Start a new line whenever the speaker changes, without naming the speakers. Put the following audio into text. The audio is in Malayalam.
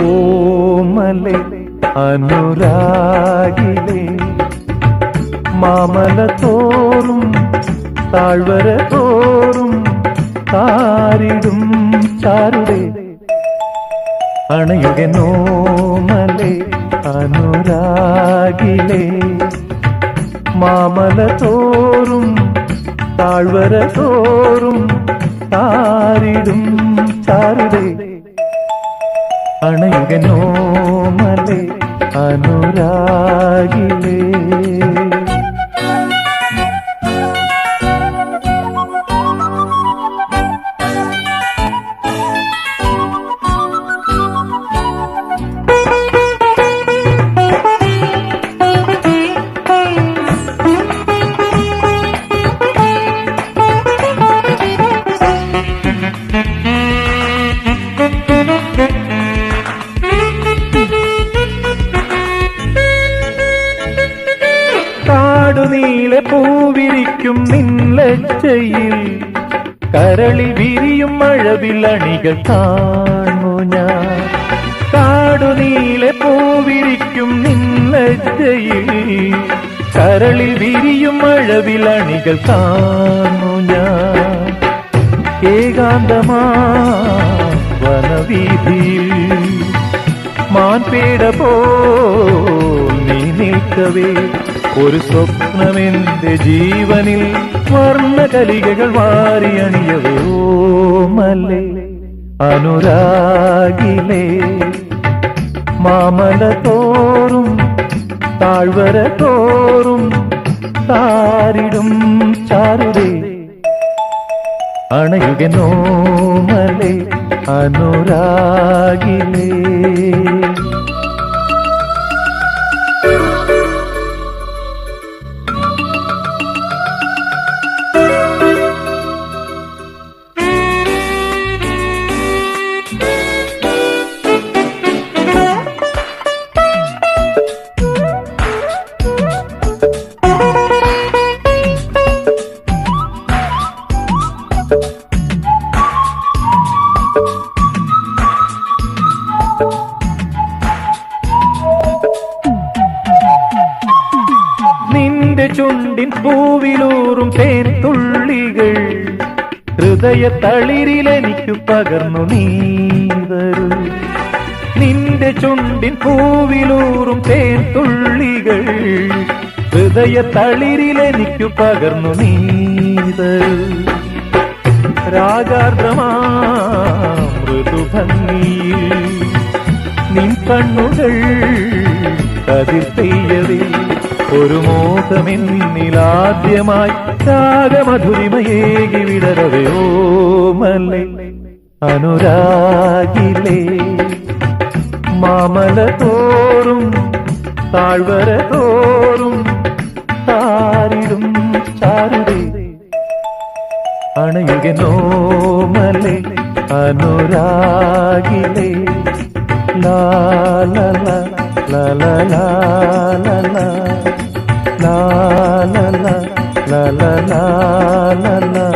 ഓമലെ അനുരാഗിലേ മാമല തോറും താഴ്വര തോറും താരിടും ചാരുടേ അണയുകനോമലെ അനുരാഗിലേ മാമല തോറും താഴ്വര തോറും താരിടും ചാരുടേ അണയുകനോമലെ അനുരാഗിലേ കാടുനീളെ പൂവിരിക്കും നിൻലജ്ജയിൽ കരളിൽ വിരിയും മഴവില്ലണികൾ കാണു ഞാൻ. കാടുനീളെ പൂവിരിക്കും നിൻലജ്ജയിൽ കരളിൽ വിരിയും മഴവില്ലണികൾ കാണു ഞാൻ. ഏകാന്തമാ വനവീതിയിൽ മാൻപേട പോൽ നീ നിൽക്കവേ ഒരു സ്വപ്നമെന്റെ ജീവനിൽ വർണ്ണകലികകൾ വാരിയണിയവേ. ഓമലെ അനുരാഗിലേ മാമല തോറും താഴ്വര തോറും താരിടും ചാരുടേ അണയുകനോമലെ അനുരാഗിലേ. നിന്റെ ചുണ്ടിൻ പൂവിലൂറും തേൻ തുള്ളികൾ ഹൃദയ തളിരിലെനിക്കു പകർന്നു നീ വരൂ. നിന്റെ ചുണ്ടിൻ പൂവിലൂറും തേൻ തുള്ളികൾ ഹൃദയ തളിരിലെനിക്കു പകർന്നു നീ വരൂ. രാഗാർദ്രമാ മൃദുഭംഗിയിൽ നിൻ കണ്ണുകൾ കതിർ പെയ്യവേ ഒരു മോഹമെന്നിലാദ്യമായി രാഗമധുരിമയേകി വിടരവേ. ഓമലെ അനുരാഗിലേ മാമല തോറും താഴ്വര തോറും താരിടും ചാരുടേ അണയുകനോമലെ അനുരാഗിലേ. ലാ ലാ ലാ ലാ ലാ ലാ ലാ la la la la la la la la